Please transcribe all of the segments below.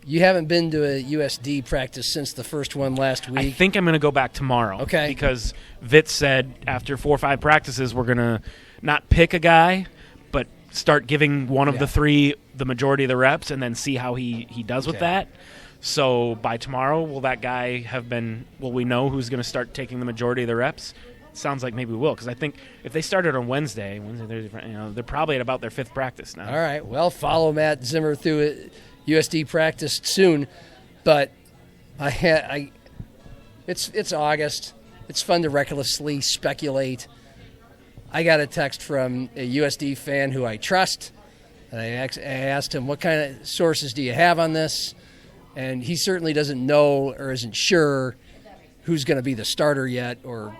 you haven't been to a USD practice since the first one last week. I think I'm going to go back tomorrow. Okay. Because Vitz said after 4 or 5 practices, we're going to not pick a guy, but start giving one of the 3 the majority of the reps and then see how he does with that. So by tomorrow, will we know who's going to start taking the majority of the reps? Sounds like maybe we will, because I think if they started on Wednesday, they're probably at about their 5th practice now. All right. Well, follow Matt Zimmer through it. USD practice soon, but it's August. It's fun to recklessly speculate. I got a text from a USD fan who I trust, and I asked him, what kind of sources do you have on this? And he certainly doesn't know or isn't sure who's going to be the starter yet or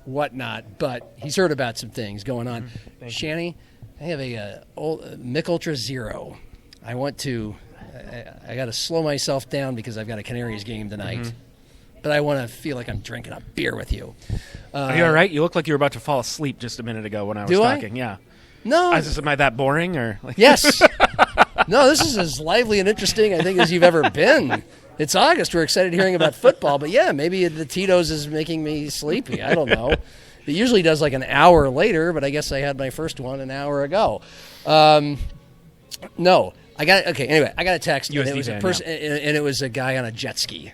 whatnot, but he's heard about some things going on. Shanny, I have a Mick Ultra Zero. I got to slow myself down because I've got a Canaries game tonight, but I want to feel like I'm drinking a beer with you. Are you all right? You look like you were about to fall asleep just a minute ago when I was talking. Yeah. No. Am I that boring? Or Yes. No, this is as lively and interesting, I think, as you've ever been. It's August. We're excited hearing about football, but yeah, maybe the Tito's is making me sleepy. I don't know. It usually does like an hour later, but I guess I had my first one an hour ago. No. I got a text, and it was a person, and it was a guy on a jet ski,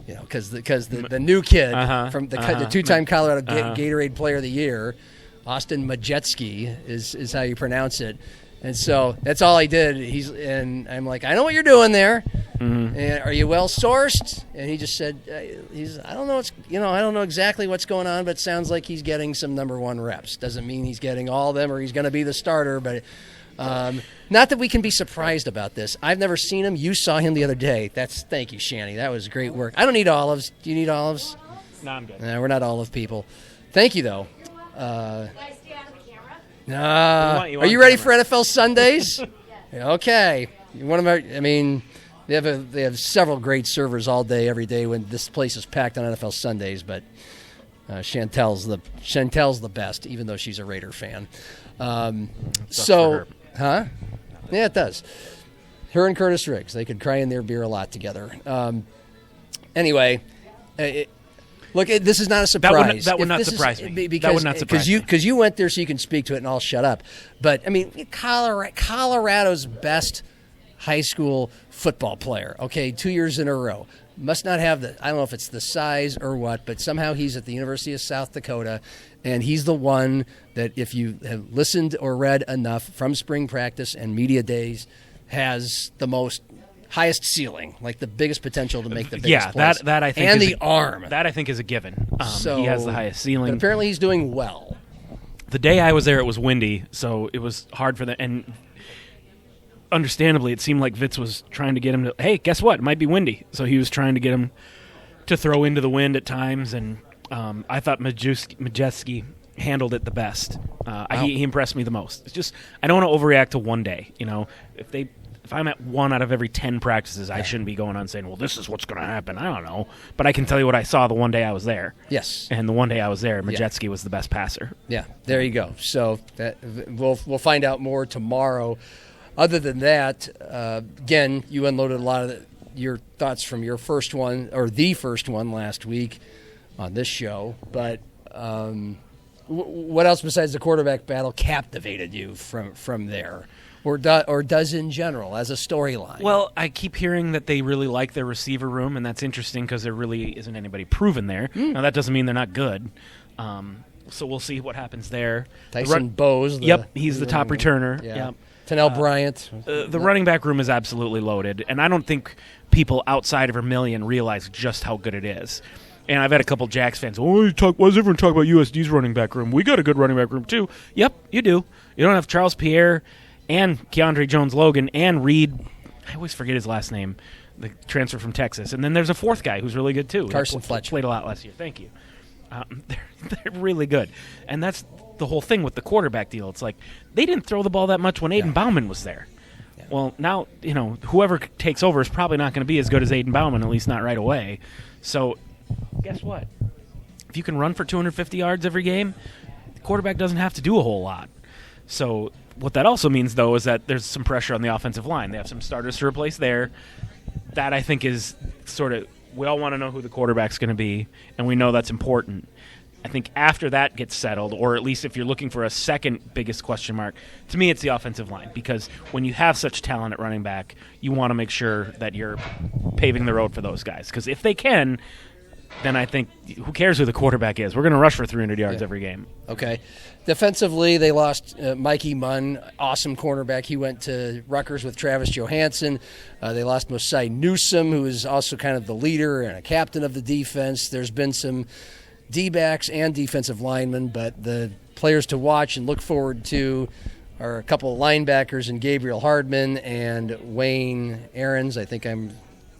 because the new kid from the 2-time Colorado Gatorade Player of the Year, Austin Majetsky is how you pronounce it, and so that's all I did. And I'm like, I know what you're doing there, and are you well sourced? And he just said, I don't know, I don't know exactly what's going on, but it sounds like he's getting some number 1 reps. Doesn't mean he's getting all of them or he's going to be the starter, but. Not that we can be surprised about this. I've never seen him. You saw him the other day. Thank you, Shanny. That was great work. I don't need olives. Do you need olives? No, I'm good. No, we're not olive people. Thank you, though. Can I stay out of the camera? Are you ready for NFL Sundays? Okay. They have several great servers all day, every day when this place is packed on NFL Sundays, but Chantel's the best, even though she's a Raider fan. Yeah, it does. Her and Curtis Riggs, they could cry in their beer a lot together. Anyway, look, this is not a surprise. That would not surprise me. Because you went there so you can speak to it, and I'll shut up. But, Colorado's best high school football player, 2 years in a row. Must not have I don't know if it's the size or what, but somehow he's at the University of South Dakota, and he's the one that, if you have listened or read enough from spring practice and media days, has the highest ceiling, like the biggest potential to make the biggest plays. That I think and the arm. That I think is a given. He has the highest ceiling. But apparently he's doing well. The day I was there, it was windy, so it was hard for them. And understandably, it seemed like Vitz was trying to get him to, hey, guess what? It might be windy. So he was trying to get him to throw into the wind at times, and I thought Majewski handled it the best. He impressed me the most. It's just, I don't want to overreact to one day. If I'm at 1 out of every 10 practices, I shouldn't be going on saying, well, this is what's going to happen. I don't know. But I can tell you what I saw the one day I was there. Yes. And the one day I was there, Majewski was the best passer. Yeah, there you go. So we'll find out more tomorrow. Other than that, again, you unloaded a lot of your thoughts from your first one, or the first one last week on this show. But what else besides the quarterback battle captivated you from there? Or does in general as a storyline? Well, I keep hearing that they really like their receiver room, and that's interesting because there really isn't anybody proven there. Now, that doesn't mean they're not good. So we'll see what happens there. Tyson Bowes. He's the top returner. Yeah. Yep. Tennell Bryant. The running back room is absolutely loaded, and I don't think people outside of Vermillion realize just how good it is. And I've had a couple Jacks fans, why does everyone talk about USD's running back room? We got a good running back room, too. Yep, you do. You don't have Charles Pierre and Keandre Jones-Logan and Reed. I always forget his last name, the transfer from Texas. And then there's a fourth guy who's really good, too. Carson Fletcher. Played a lot last year. Thank you. They're really good. And that's the whole thing with the quarterback deal. It's like they didn't throw the ball that much when Aiden Bauman was there. Yeah. Well, now, whoever takes over is probably not going to be as good as Aiden Bauman, at least not right away. So guess what? If you can run for 250 yards every game, the quarterback doesn't have to do a whole lot. So what that also means, though, is that there's some pressure on the offensive line. They have some starters to replace there. That, I think, is sort of – we all want to know who the quarterback's going to be, and we know that's important. I think after that gets settled, or at least if you're looking for a second biggest question mark, to me it's the offensive line, because when you have such talent at running back, you want to make sure that you're paving the road for those guys. Because if they can, then I think who cares who the quarterback is? We're going to rush for 300 yards every game. Okay. Defensively, they lost Mikey Munn, awesome cornerback. He went to Rutgers with Travis Johansson. They lost Mosai Newsome, who is also kind of the leader and a captain of the defense. There's been some D-backs and defensive linemen, but the players to watch and look forward to are a couple of linebackers in Gabriel Hardman and Wayne Aarons. I think I'm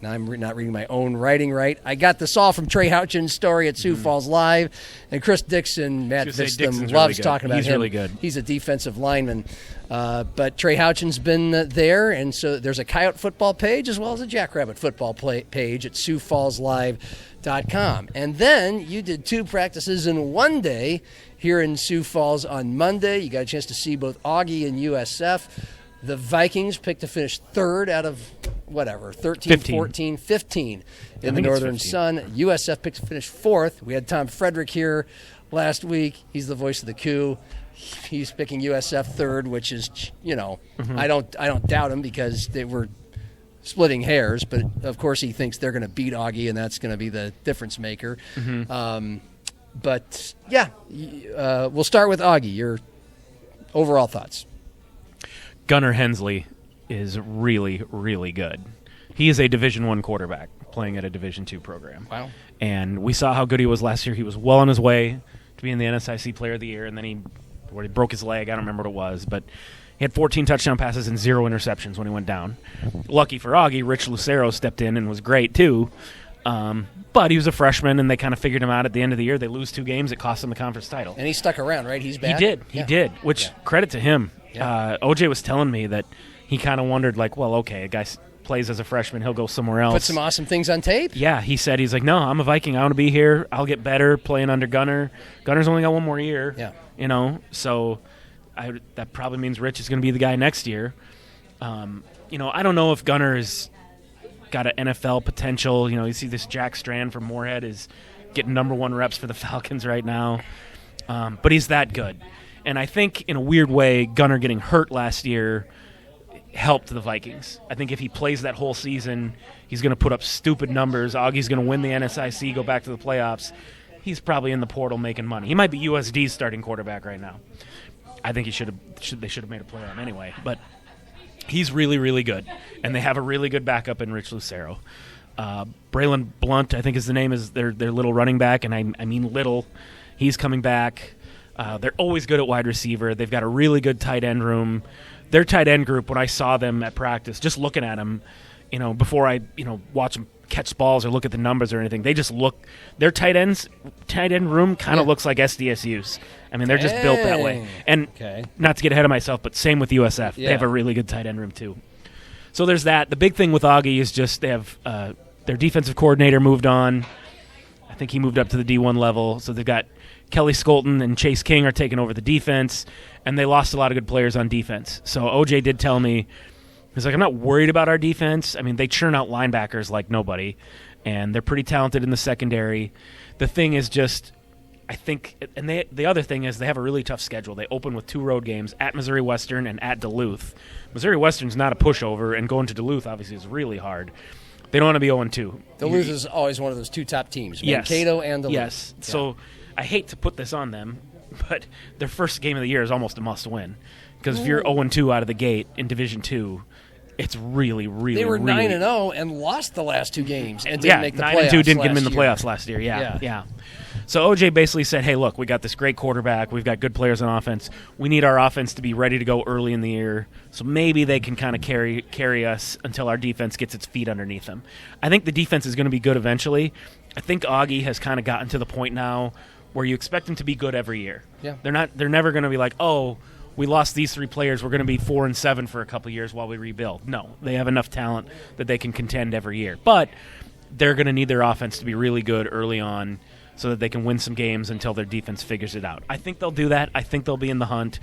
not reading my own writing right. I got this all from Trey Houchin's story at Sioux Falls Live, and Chris Dixon, Matt Vistam, loves talking about him. He's really good. He's a defensive lineman. But Trey Houchin's been there, and so there's a Coyote football page as well as a Jackrabbit football page at SiouxFallsLive.com. And then you did 2 practices in one day here in Sioux Falls on Monday. You got a chance to see both Augie and USF. The Vikings picked to finish 3rd out of, 13, 14, 15 in the Northern Sun. USF picked to finish 4th. We had Tom Frederick here last week. He's the voice of the coup. He's picking USF 3rd, which is, I don't doubt him because they were splitting hairs, but of course he thinks they're going to beat Augie, and that's going to be the difference maker. But we'll start with Augie. Your overall thoughts? Gunnar Hensley is really, really good. He is a Division I quarterback playing at a Division II program. Wow. And we saw how good he was last year. He was well on his way to being the NSIC Player of the Year, and then he broke his leg. I don't remember what it was, but he had 14 touchdown passes and 0 interceptions when he went down. Lucky for Augie, Rich Lucero stepped in and was great too. But he was a freshman, and they kind of figured him out at the end of the year. They lose 2 games. It cost them the conference title. And he stuck around, right? He's back? He did, which credit to him. Yeah. OJ was telling me that he kind of wondered, like, well, okay, a guy plays as a freshman, he'll go somewhere else. Put some awesome things on tape? Yeah, he's like, no, I'm a Viking. I want to be here. I'll get better playing under Gunnar. Gunner's only got 1 more year. Yeah. So that probably means Rich is going to be the guy next year. I don't know if Gunnar has got an NFL potential. You see this Jack Strand from Moorhead is getting #1 reps for the Falcons right now. But he's that good. And I think, in a weird way, Gunnar getting hurt last year helped the Vikings. I think if he plays that whole season, he's going to put up stupid numbers. Augie's going to win the NSIC, go back to the playoffs. He's probably in the portal making money. He might be USD's starting quarterback right now. I think they should have made a play on him anyway. But he's really, really good. And they have a really good backup in Rich Lucero. Braylon Blunt, I think is the name, is their little running back, and I mean little. He's coming back. They're always good at wide receiver. They've got a really good tight end room. Their tight end group, when I saw them at practice, just looking at them, before I, watch them catch balls or look at the numbers or anything, they just look. Their tight end room kind of looks like SDSU's. I mean, they're just built that way. And not to get ahead of myself, but same with USF. Yeah. They have a really good tight end room too. So there's that. The big thing with Augie is just they have their defensive coordinator moved on. I think he moved up to the D1 level. So they've got Kelly Skolton and Chase King are taking over the defense, and they lost a lot of good players on defense. So OJ did tell me, he's like, I'm not worried about our defense. I mean, they churn out linebackers like nobody, and they're pretty talented in the secondary. The thing is just, I think, and the other thing is they have a really tough schedule. They open with 2 road games, at Missouri Western and at Duluth. Missouri Western's not a pushover, and going to Duluth obviously is really hard. They don't want to be 0-2. Duluth is always one of those 2 top teams, yes. Mankato and Duluth. Yes, yeah. So I hate to put this on them, but their first game of the year is almost a must-win. Because if you're 0-2 out of the gate in Division II, it's really, really, they were really... 9-0 and lost the last 2 games and didn't make the playoffs. 9-2 didn't get them in the playoffs last year. Yeah. So OJ basically said, hey, look, we got this great quarterback. We've got good players on offense. We need our offense to be ready to go early in the year. So maybe they can kind of carry us until our defense gets its feet underneath them. I think the defense is going to be good eventually. I think Augie has kind of gotten to the point now where you expect them to be good every year. Yeah. They're never going to be like, oh, we lost these 3 players, we're going to be 4-7 for a couple of years while we rebuild. No, they have enough talent that they can contend every year. But they're going to need their offense to be really good early on so that they can win some games until their defense figures it out. I think they'll do that. I think they'll be in the hunt.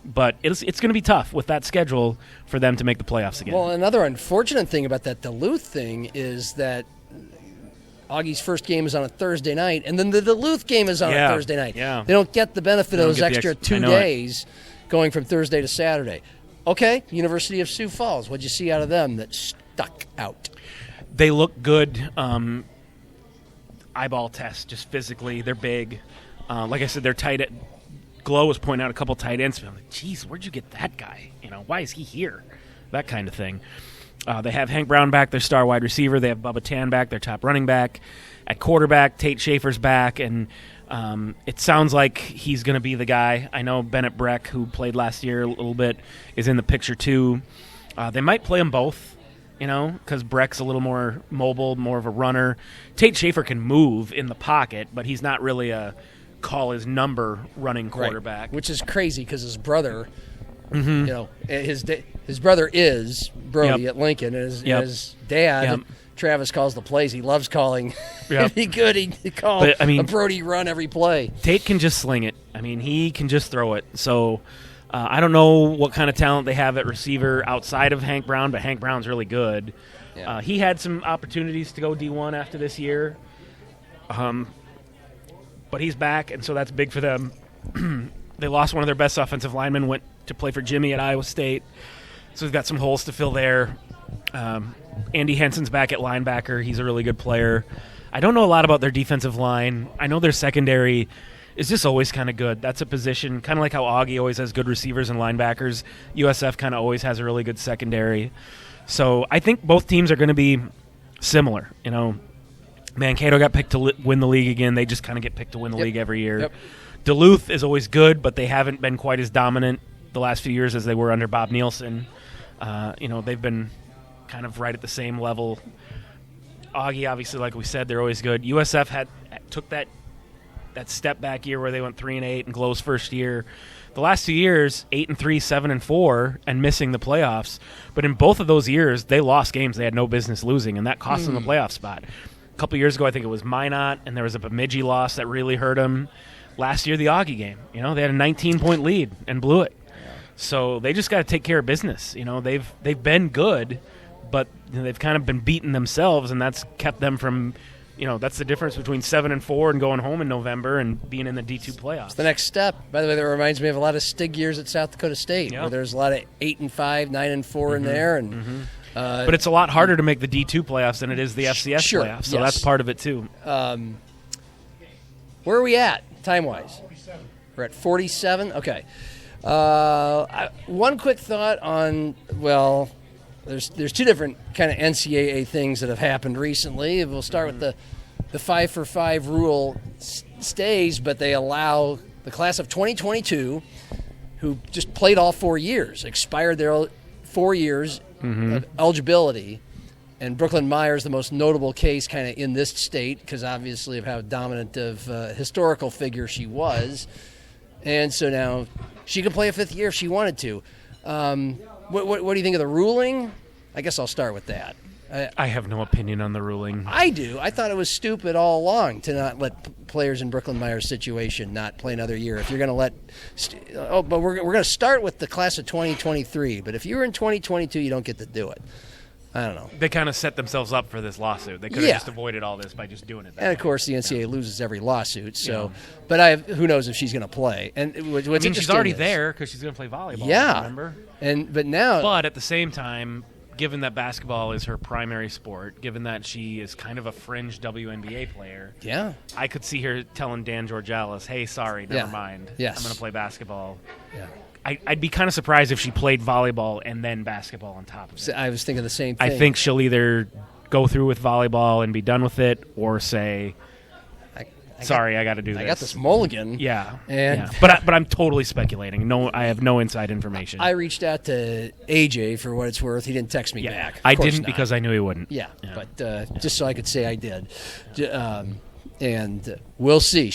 But it's going to be tough with that schedule for them to make the playoffs again. Well, another unfortunate thing about that Duluth thing is that Augie's first game is on a Thursday night, and then the Duluth game is on a Thursday night. Yeah. They don't get the benefit of those extra 2 days going from Thursday to Saturday. Okay, University of Sioux Falls. What'd you see out of them that stuck out? They look good. Eyeball test, just physically. They're big. Like I said, they're tight. Glow was pointing out a couple tight ends. I'm like, geez, where'd you get that guy? Why is he here? That kind of thing. They have Hank Brown back, their star wide receiver. They have Bubba Tan back, their top running back. At quarterback, Tate Schaefer's back, and it sounds like he's going to be the guy. I know Bennett Breck, who played last year a little bit, is in the picture too. They might play them both, because Breck's a little more mobile, more of a runner. Tate Schaefer can move in the pocket, but he's not really a call his number running quarterback. Right. Which is crazy because his brother, his brother is Brody at Lincoln, and his dad, Travis, calls the plays. He loves calling. If he could, he'd call a Brody run every play. Tate can just sling it. He can just throw it. So I don't know what kind of talent they have at receiver outside of Hank Brown, but Hank Brown's really good. Yeah. He had some opportunities to go D1 after this year. But he's back, and so that's big for them. They lost one of their best offensive linemen, went to play for Jimmy at Iowa State. So we've got some holes to fill there. Andy Henson's back at linebacker. He's a really good player. I don't know a lot about their defensive line. I know their secondary is just always kind of good. That's a position, kind of like how Augie always has good receivers and linebackers. USF kind of always has a really good secondary. So I think both teams are going to be similar. Mankato got picked to win the league again. They just kind of get picked to win the league every year. Yep. Duluth is always good, but they haven't been quite as dominant the last few years as they were under Bob Nielsen. They've been kind of right at the same level. Augie, obviously, like we said, they're always good. USF took that step back year where they went 3-8 in Glow's first year. The last 2 years, 8-3, 7-4, and missing the playoffs. But in both of those years, they lost games they had no business losing, and that cost them the playoff spot. A couple years ago, I think it was Minot, and there was a Bemidji loss that really hurt them. Last year, the Augie game. They had a 19-point lead and blew it. Yeah. So they just got to take care of business. They've been good, but they've kind of been beating themselves, and that's kept them from. That's the difference between 7-4 and going home in November and being in the D2 playoffs. It's the next step. By the way, that reminds me of a lot of Stig years at South Dakota State, where there's a lot of 8-5, 9-4 in there, and. But it's a lot harder to make the D2 playoffs than it is the FCS playoffs, so that's part of it too. Where are we at, time-wise? 47. We're at 47? Okay. One quick thought on, there's two different kind of NCAA things that have happened recently. We'll start with the 5-for-5 rule stays, but they allow the class of 2022, who just played all 4 years, expired their 4 years of eligibility, and Brooklyn Myers, the most notable case kind of in this state because obviously of how dominant of historical figure she was. And so now she could play a fifth year if she wanted to. What do you think of the ruling? I guess I'll start with that. I have no opinion on the ruling. I do. I thought it was stupid all along to not let players in Brooklyn Myers' situation not play another year. If you're going to let but we're going to start with the class of 2023. But if you were in 2022, you don't get to do it. I don't know. They kind of set themselves up for this lawsuit. They could have just avoided all this by just doing it. And of course, the NCAA loses every lawsuit. So, but who knows if she's going to play? And she's already there because she's going to play volleyball. Yeah, remember? But at the same time, given that basketball is her primary sport, given that she is kind of a fringe WNBA player, I could see her telling Dan Georgalis, "Hey, sorry, never mind. Yes. I'm going to play basketball." Yeah. I'd be kind of surprised if she played volleyball and then basketball on top of it. I was thinking the same thing. I think she'll either go through with volleyball and be done with it, or say, "Sorry, I got to do this. I got this mulligan." But I'm totally speculating. No, I have no inside information. I reached out to AJ for what it's worth. He didn't text me back. I didn't because I knew he wouldn't. But just so I could say I did, and we'll see.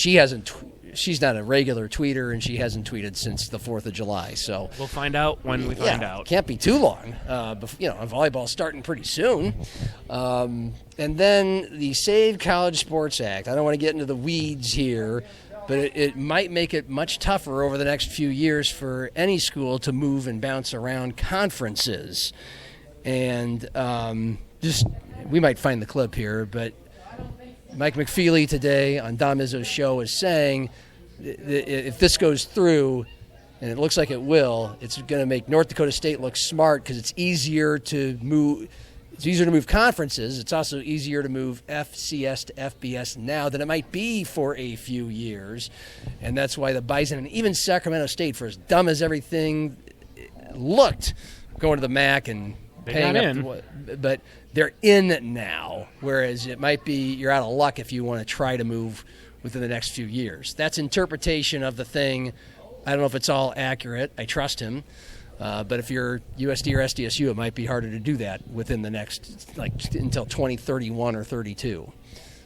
She's not a regular tweeter, and she hasn't tweeted since the 4th of July. So we'll find out when we find out. Can't be too long. Volleyball's starting pretty soon. And then the Save College Sports Act. I don't want to get into the weeds here, but it might make it much tougher over the next few years for any school to move and bounce around conferences. And we might find the clip here, but Mike McFeely today on Don Izzo's show is saying if this goes through, and it looks like it will, it's going to make North Dakota State look smart because it's easier to move. It's easier to move conferences. It's also easier to move FCS to FBS now than it might be for a few years. And that's why the Bison and even Sacramento State, for as dumb as everything looked, going to the MAC and paying up, but they're in now, whereas it might be you're out of luck if you want to try to move within the next few years. That's interpretation of the thing. I don't know if it's all accurate. I trust him. But if you're USD or SDSU, it might be harder to do that within the next, until 2031 or 32.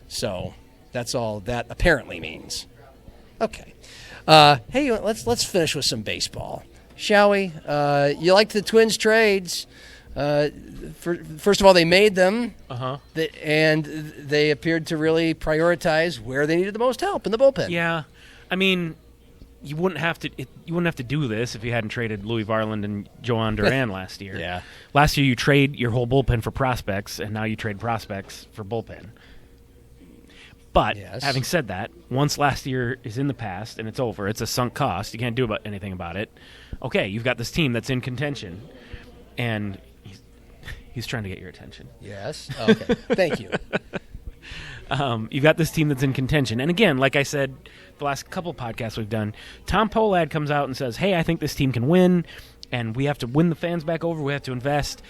So that's all that apparently means. Okay. Hey, let's finish with some baseball, shall we? You liked the Twins trades. First of all, they made them, and they appeared to really prioritize where they needed the most help in the bullpen. Yeah, I mean, you wouldn't have to do this if you hadn't traded Louis Varland and Joan Duran last year. Yeah, last year you trade your whole bullpen for prospects, and now you trade prospects for bullpen. But having said that, once last year is in the past and it's over, it's a sunk cost. You can't do anything about it. Okay, you've got this team that's in contention, and he's trying to get your attention. Yes. Okay. Thank you. You've got this team that's in contention. And again, like I said, the last couple podcasts we've done, Tom Pohlad comes out and says, hey, I think this team can win, and we have to win the fans back over. We have to invest.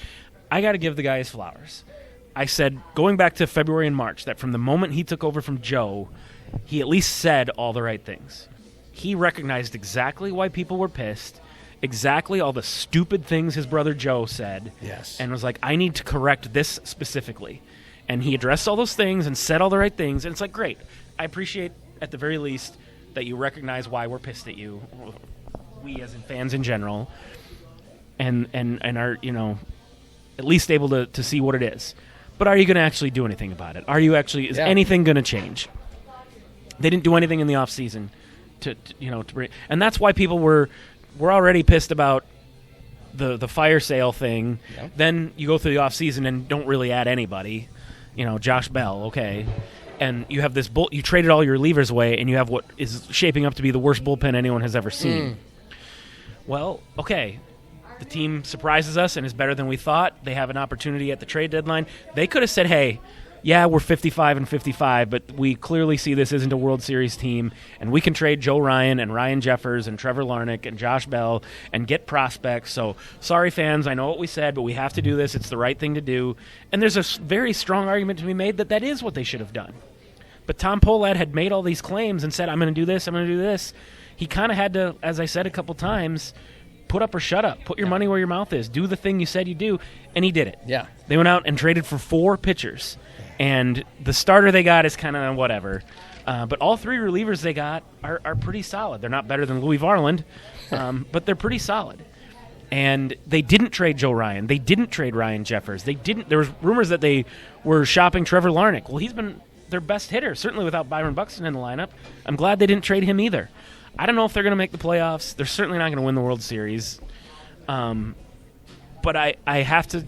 I got to give the guy his flowers. I said, going back to February and March, that from the moment he took over from Joe, he at least said all the right things. He recognized exactly why people were pissed, exactly all the stupid things his brother Joe said, and was like, I need to correct this specifically. And he addressed all those things and said all the right things, and it's like, great. I appreciate, at the very least, that you recognize why we're pissed at you, we as in fans in general, and are, at least able to see what it is. But are you going to actually do anything about it? Is anything going to change? They didn't do anything in the offseason to bring, and that's why people were already pissed about the fire sale thing. Yeah. Then you go through the offseason and don't really add anybody. Josh Bell, okay. And you have this you traded all your relievers away, and you have what is shaping up to be the worst bullpen anyone has ever seen. Well, okay. The team surprises us and is better than we thought. They have an opportunity at the trade deadline. They could have said, hey, yeah, we're 55-55, but we clearly see this isn't a World Series team, and we can trade Joe Ryan and Ryan Jeffers and Trevor Larnach and Josh Bell and get prospects. So, sorry, fans, I know what we said, but we have to do this. It's the right thing to do. And there's a very strong argument to be made that is what they should have done. But Tom Pohlad had made all these claims and said, I'm going to do this, I'm going to do this. He kind of had to, as I said a couple times, put up or shut up. Put your money where your mouth is. Do the thing you said you do, and he did it. Yeah. They went out and traded for 4 pitchers. And the starter they got is kind of whatever. But all 3 relievers they got are pretty solid. They're not better than Louis Varland, but they're pretty solid. And they didn't trade Joe Ryan. They didn't trade Ryan Jeffers. There was rumors that they were shopping Trevor Larnach. Well, he's been their best hitter, certainly without Byron Buxton in the lineup. I'm glad they didn't trade him either. I don't know if they're going to make the playoffs. They're certainly not going to win the World Series. But I have to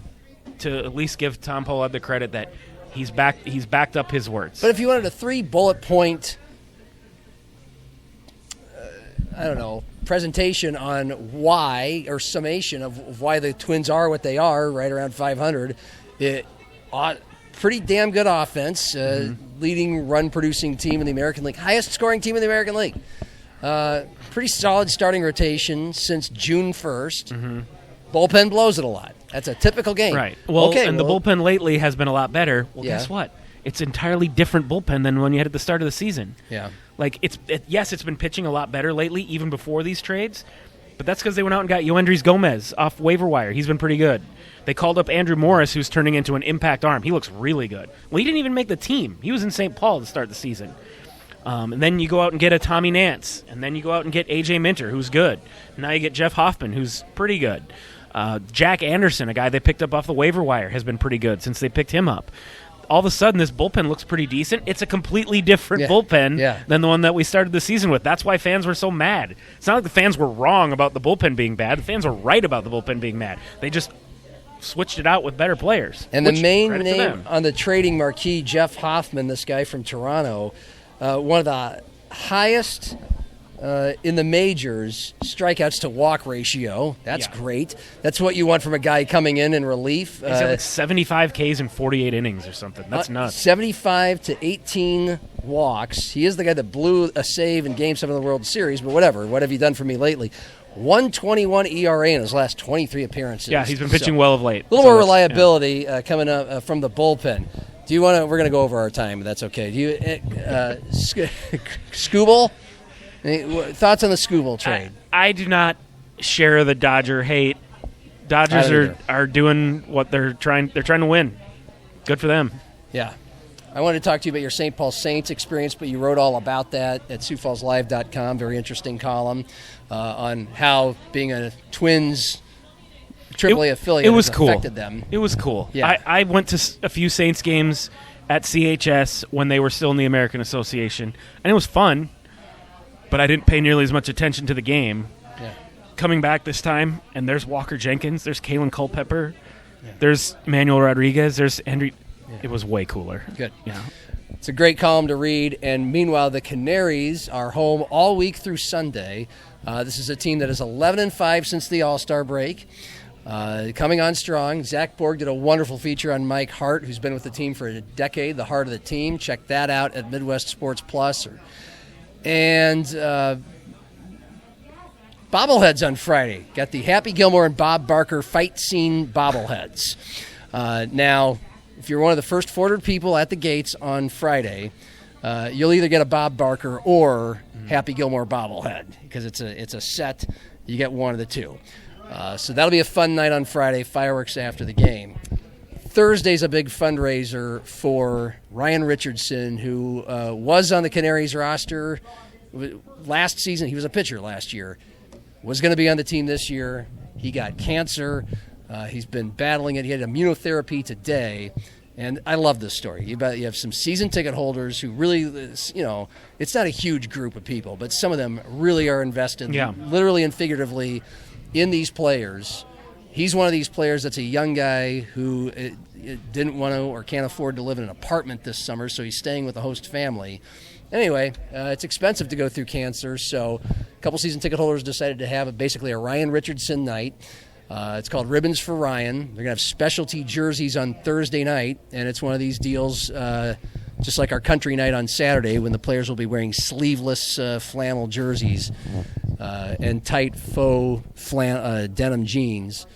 at least give Tom Pohlad the credit that he's backed up his words. But if you wanted a 3-bullet point, presentation on why, or summation of why the Twins are what they are, right around 500, pretty damn good offense, leading run-producing team in the American League, highest-scoring team in the American League. Pretty solid starting rotation since June 1st. Bullpen blows it a lot. That's a typical game. Right. Well, the bullpen lately has been a lot better. Well, guess what? It's entirely different bullpen than when you had at the start of the season. Yeah. It's been pitching a lot better lately, even before these trades. But that's because they went out and got Yoendrys Gomez off waiver wire. He's been pretty good. They called up Andrew Morris, who's turning into an impact arm. He looks really good. Well, he didn't even make the team. He was in St. Paul to start the season. And then you go out and get a Tommy Nance. And then you go out and get A.J. Minter, who's good. Now you get Jeff Hoffman, who's pretty good. Jack Anderson, a guy they picked up off the waiver wire, has been pretty good since they picked him up. all of a sudden this bullpen looks pretty decent. It's a completely different bullpen than the one that we started the season with. That's why fans were so mad. It's not like the fans were wrong about the bullpen being bad. The fans were right about the bullpen being mad. They just switched it out with better players. And the main name on the trading marquee, Jeff Hoffman, this guy from Toronto, one of the highest in the majors strikeouts to walk ratio. That's great. That's what you want from a guy coming in relief. He's like 75 Ks in 48 innings or something. That's nuts. 75 to 18 walks. He is the guy that blew a save in Game 7 of the World Series, but whatever. What have you done for me lately? 1.21 ERA in his last 23 appearances. Yeah, he's been pitching well of late. A little more reliability coming up from the bullpen. Do you want to? We're going to go over our time, but that's okay. Do you, Skubal? Thoughts on the Skubal trade? I do not share the Dodger hate. Dodgers are doing what they're trying. They're trying to win. Good for them. Yeah. I wanted to talk to you about your St. Paul Saints experience, but you wrote all about that at SiouxFallsLive.com. Very interesting column on how being a Twins AAA affiliate has affected them. It was cool. Yeah. I went to a few Saints games at CHS when they were still in the American Association, and it was fun, but I didn't pay nearly as much attention to the game. Yeah. Coming back this time, and there's Walker Jenkins, there's Kalen Culpepper, there's Manuel Rodriguez, there's Andrew. It was way cooler. Good. Yeah. It's a great column to read. And meanwhile, the Canaries are home all week through Sunday. This is a team that is 11-5 since the All-Star break. Coming on strong. Zach Borg did a wonderful feature on Mike Hart, who's been with the team for a decade, the heart of the team. Check that out at Midwest Sports Plus. And bobbleheads on Friday. Got the Happy Gilmore and Bob Barker fight scene bobbleheads. Now, if you're one of the first 400 people at the gates on Friday, you'll either get a Bob Barker or Happy Gilmore bobblehead because it's a set. You get one of the two. So that'll be a fun night on Friday, fireworks after the game. Thursday's a big fundraiser for Ryan Richardson, who was on the Canaries roster last season. He was a pitcher last year. Was going to be on the team this year. He got cancer. He's been battling it. He had immunotherapy today. And I love this story. You have some season ticket holders who really, it's not a huge group of people, but some of them really are invested, literally and figuratively, in these players. He's one of these players that's a young guy who didn't want to or can't afford to live in an apartment this summer, so he's staying with a host family. Anyway, it's expensive to go through cancer, so a couple season ticket holders decided to have basically a Ryan Richardson night. It's called Ribbons for Ryan. They're going to have specialty jerseys on Thursday night, and it's one of these deals just like our country night on Saturday when the players will be wearing sleeveless flannel jerseys and tight faux denim jeans.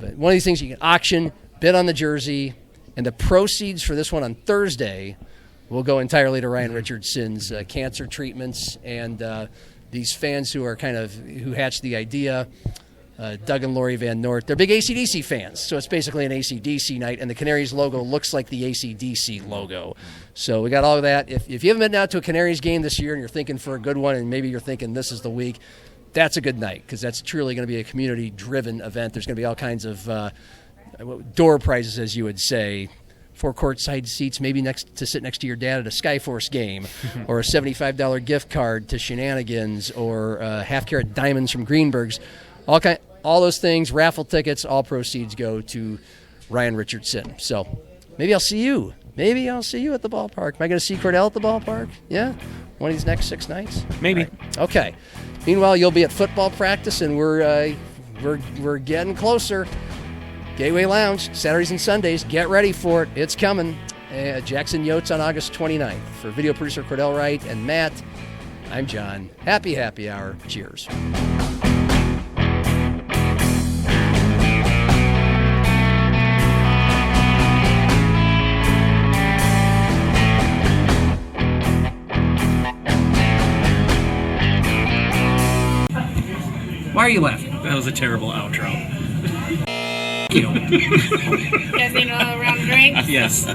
But one of these things you can auction, bid on the jersey, and the proceeds for this one on Thursday will go entirely to Ryan Richardson's cancer treatments and these fans who hatched the idea. Doug and Lori Van Noort. They're big AC/DC fans, so it's basically an AC/DC night, and the Canaries logo looks like the AC/DC logo. So we got all of that. If you haven't been out to a Canaries game this year and you're thinking for a good one and maybe you're thinking this is the week, that's a good night because that's truly going to be a community-driven event. There's going to be all kinds of door prizes, as you would say, for courtside seats, maybe to sit next to your dad at a Skyforce game, or a $75 gift card to Shenanigans, or half-carat diamonds from Greenberg's. All those things, raffle tickets, all proceeds go to Ryan Richardson. So maybe I'll see you. Maybe I'll see you at the ballpark. Am I going to see Cordell at the ballpark? Yeah? One of these next 6 nights? Maybe. Right. Okay. Meanwhile, you'll be at football practice, and we're getting closer. Gateway Lounge, Saturdays and Sundays. Get ready for it. It's coming. Jackson Yotes on August 29th. For video producer Cordell Wright and Matt, I'm John. Happy hour. Cheers. Why are you laughing? That was a terrible outro. You. You guys need another round of drinks? Yes.